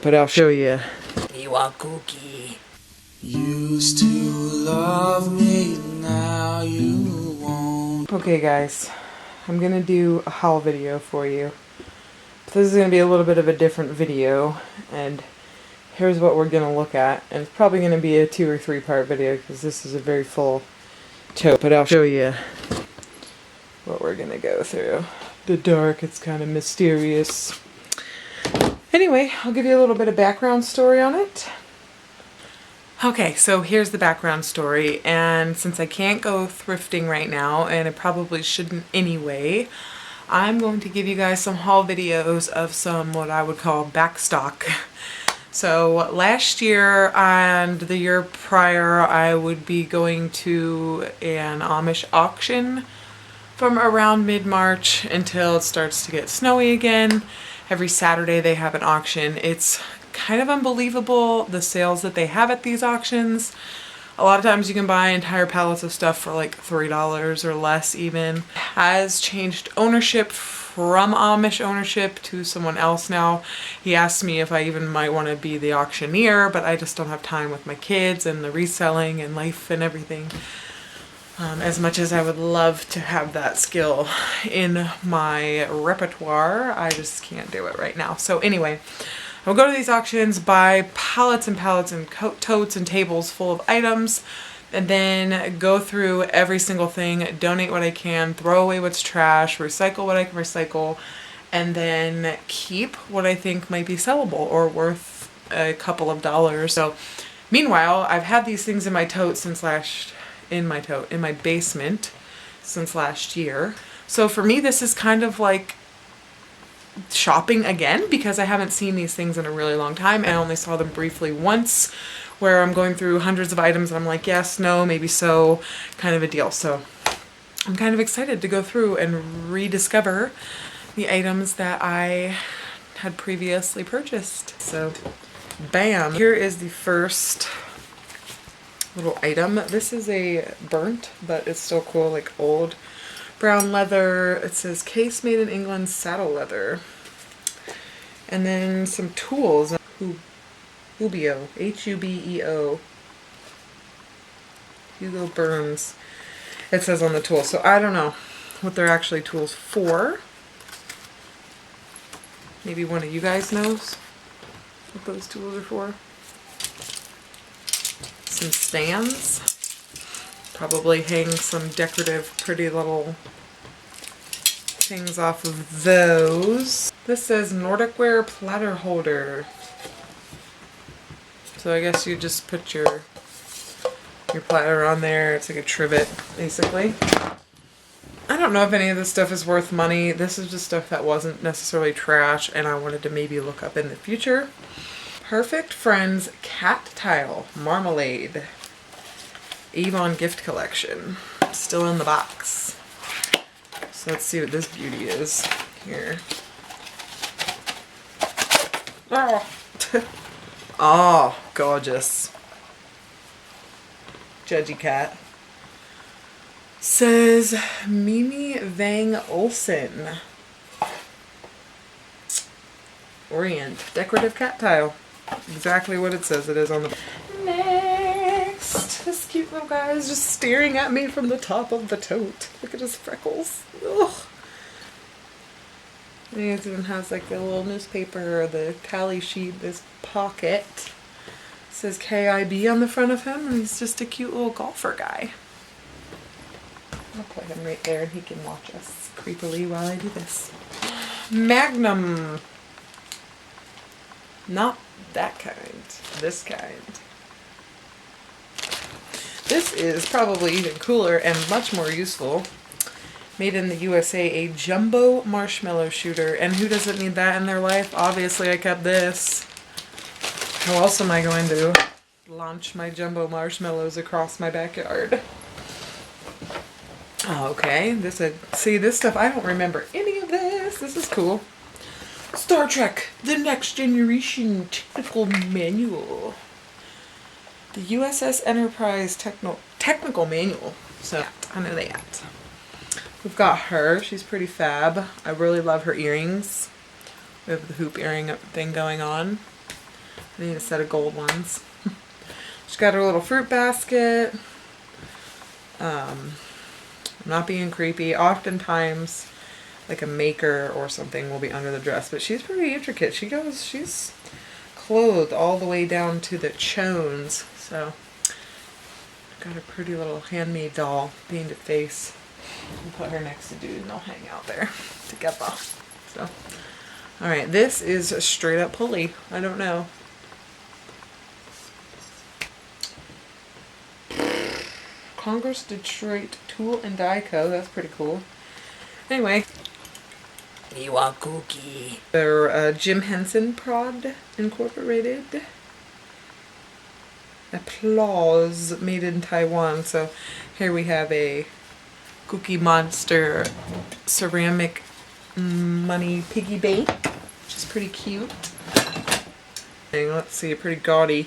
But I'll show you. You want cookie? Used to love me, now you won't. Okay guys, I'm gonna do a haul video for you. This is gonna be a little bit of a different video, and here's what we're gonna look at. And it's probably gonna be a 2 or 3 part video because this is a very full tote, but I'll show you what we're gonna go through. The dark, it's kind of mysterious. Anyway, I'll give you a little bit of background story on it. Okay, so here's the background story, and since I can't go thrifting right now, and I probably shouldn't anyway, I'm going to give you guys some haul videos of some what I would call backstock. So last year and the year prior, I would be going to an Amish auction from around mid-March until it starts to get snowy again. Every Saturday they have an auction. It's kind of unbelievable the sales that they have at these auctions. A lot of times you can buy entire pallets of stuff for like $3 or less even. Has changed ownership from Amish ownership to someone else now. He asked me if I even might want to be the auctioneer, but I just don't have time with my kids and the reselling and life and everything. As much as I would love to have that skill in my repertoire, I just can't do it right now. So anyway, I'll go to these auctions, buy pallets and pallets and totes and tables full of items, and then go through every single thing, donate what I can, throw away what's trash, recycle what I can recycle, and then keep what I think might be sellable or worth a couple of dollars. So meanwhile, I've had these things in my tote since in my basement since last year. So for me, this is kind of like shopping again because I haven't seen these things in a really long time. I only saw them briefly once where I'm going through hundreds of items and I'm like, yes, no, maybe so, kind of a deal. So I'm kind of excited to go through and rediscover the items that I had previously purchased. So bam, here is the first little item. This is a burnt, but it's still cool, like old brown leather. It says case made in England, saddle leather. And then some tools. Hubeo, H-U-B-E-O. Hugo Burns, it says on the tool. So I don't know what they're actually tools for. Maybe one of you guys knows what those tools are for. Some stands. Probably hang some decorative, pretty little things off of those. This says Nordic Ware platter holder. So I guess you just put your platter on there. It's like a trivet, basically. I don't know if any of this stuff is worth money. This is just stuff that wasn't necessarily trash and I wanted to maybe look up in the future. Perfect Friends Cat Tile Marmalade. Avon gift collection. Still in the box. So let's see what this beauty is here. Oh, oh, gorgeous. Judgy cat. Says Mimi Vang Olsen. Orient. Decorative cat tile. Exactly what it says it is on the... Next! This cute little guy is just staring at me from the top of the tote. Look at his freckles. Ugh. And he even has like the little newspaper or the tally sheet in his pocket. It says KIB on the front of him, and he's just a cute little golfer guy. I'll put him right there and he can watch us creepily while I do this. Magnum. Not that kind. This kind. This is probably even cooler and much more useful. Made in the USA, a jumbo marshmallow shooter. And who doesn't need that in their life? Obviously I kept this. How else am I going to launch my jumbo marshmallows across my backyard? Okay, see this stuff, I don't remember any of this. This is cool. Star Trek, The Next Generation Technical Manual. The USS Enterprise Technical Manual. So, I know that. We've got her. She's pretty fab. I really love her earrings. We have the hoop earring thing going on. I need a set of gold ones. She's got her little fruit basket. I'm not being creepy. Oftentimes, like a maker or something will be under the dress, but she's pretty intricate. She's clothed all the way down to the chones. So, got a pretty little handmade doll, painted face. We'll put her next to Dude and they'll hang out there together. So, alright, this is a straight up Pulley. I don't know. Congress Detroit Tool and Die Co. That's pretty cool. Anyway. You want cookie? They're Jim Henson Prod Incorporated. Applause, made in Taiwan. So here we have a Cookie Monster ceramic money piggy bank, which is pretty cute. And let's see, a pretty gaudy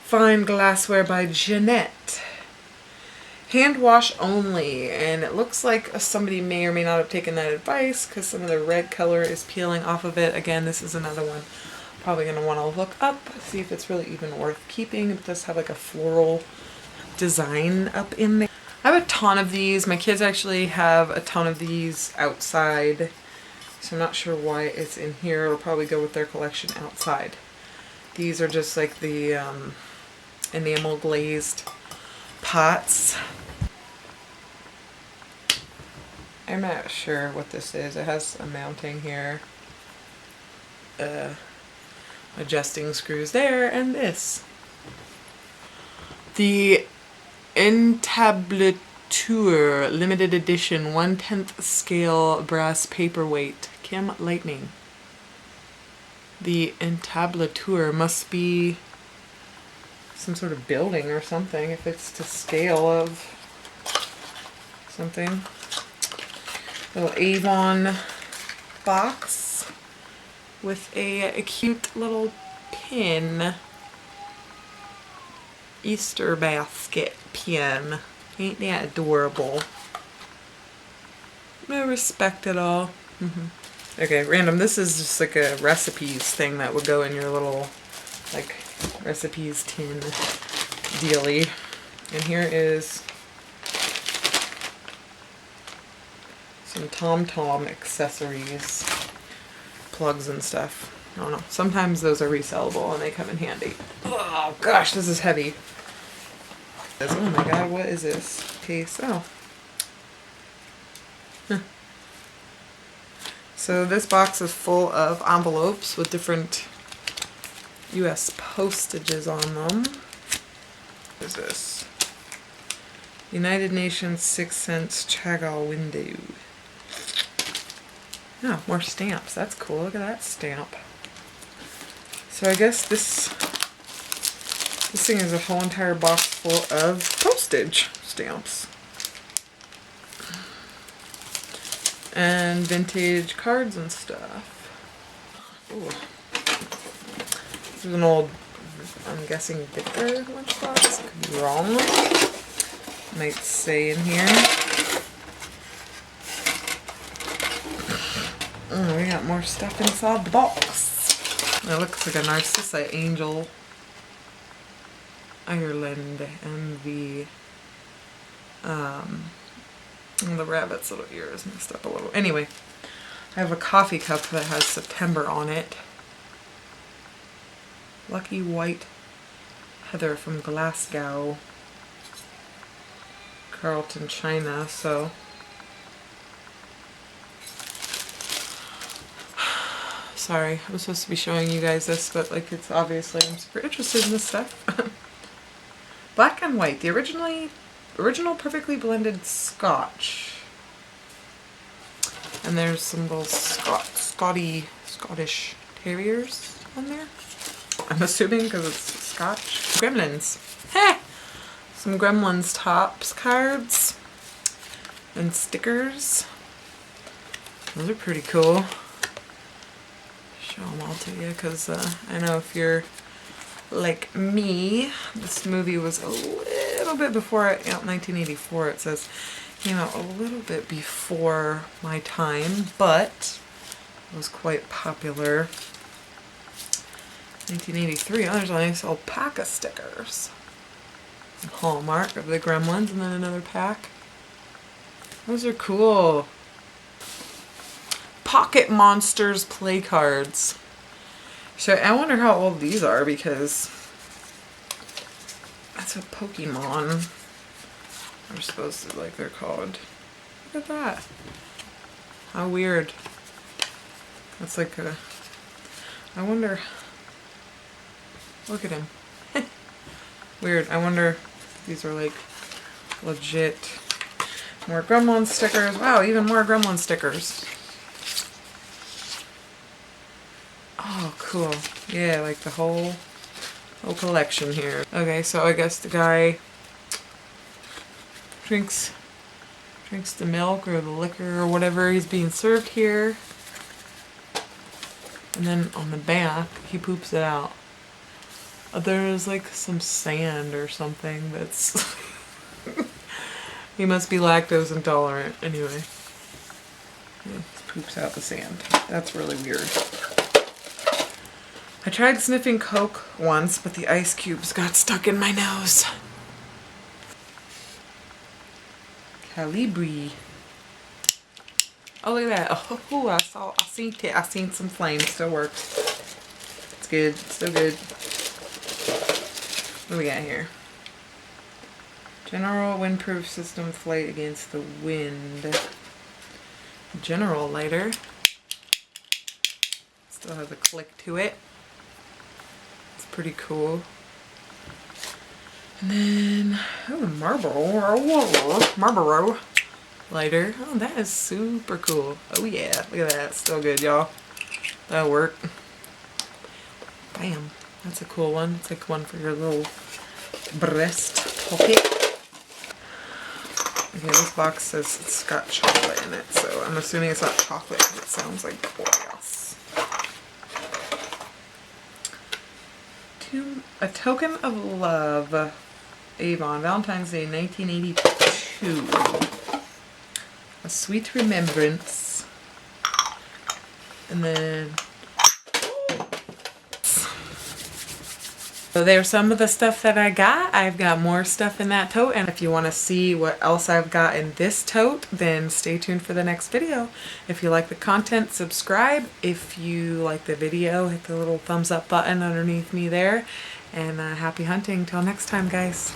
fine glassware by Jeanette. Hand wash only, and it looks like somebody may or may not have taken that advice because some of the red color is peeling off of it. Again, this is another one probably going to want to look up, see if it's really even worth keeping. It does have like a floral design up in there. I have a ton of these. My kids actually have a ton of these outside, so I'm not sure why it's in here. It'll probably go with their collection outside. These are just like the enamel glazed pots. I'm not sure what this is. It has a mounting here, adjusting screws there, and this. The Entablature limited edition 1/10 scale brass paperweight. Kim Lightning. The Entablature must be some sort of building or something, if it's to scale of something. Little Avon box with a cute little pin. Easter basket pin. Ain't that adorable? No respect at all. Okay, random. This is just like a recipes thing that would go in your little, like, recipes tin dealie. And here is some TomTom Accessories plugs and stuff. I don't know. Sometimes those are resellable and they come in handy. Oh gosh, this is heavy. Oh my god, what is this? Case. Oh. Huh. So this box is full of envelopes with different US postages on them. What is this? United Nations 6 cents Chagall window. Oh, more stamps. That's cool. Look at that stamp. So I guess this thing is a whole entire box full of postage stamps. And vintage cards and stuff. Ooh. This is an old, I'm guessing, Vicar lunchbox. Could be wrong. Might say in here. Oh, we got more stuff inside the box. It looks like a Narcissa Angel. Ireland MV. And the rabbit's little ear is messed up a little. Anyway, I have a coffee cup that has September on it. Lucky White Heather from Glasgow, Carlton, China. So sorry, I'm supposed to be showing you guys this, but like, it's obviously I'm super interested in this stuff. Black and white, the original perfectly blended Scotch. And there's some little Scottish terriers on there. I'm assuming because it's Scotch. Gremlins. Heh! Some Gremlins tops cards. And stickers. Those are pretty cool. Show them all to you because I know if you're like me, this movie was a little bit before, 1984 it says, came out a little bit before my time, but it was quite popular. 1983. Oh, there's a nice alpaca stickers. Hallmark of the Gremlins, and then another pack. Those are cool. Pocket Monsters play cards. So I wonder how old these are, because that's a Pokemon are supposed to, like, they're called. Look at that. How weird. That's like a, I wonder, look at him. Weird. I wonder if these are like legit. More Gremlin stickers. Wow, even more Gremlin stickers. Oh, cool. Yeah, like the whole collection here. Okay, so I guess the guy drinks the milk or the liquor or whatever he's being served here. And then on the back, he poops it out. There's like some sand or something that's... He must be lactose intolerant anyway. He poops out the sand. That's really weird. I tried sniffing Coke once, but the ice cubes got stuck in my nose. Calibri. Oh, look at that. Oh, I seen it. I seen some flames. Still works. It's good. Still good. What do we got here? General windproof system, flight against the wind. General lighter. Still has a click to it. It's pretty cool. And then, oh, Marlboro lighter. Oh, that is super cool. Oh yeah, look at that. Still good, y'all. That'll work. Bam. That's a cool one. It's like one for your little breast pocket. Okay, this box says it's got chocolate in it, so I'm assuming it's not chocolate. It sounds like glass. A Token of Love. Avon, Valentine's Day, 1982. A Sweet Remembrance. And then... So there's some of the stuff that I got. I've got more stuff in that tote, and if you want to see what else I've got in this tote, then stay tuned for the next video. If you like the content, subscribe. If you like the video, hit the little thumbs up button underneath me there. And happy hunting. Till next time, guys.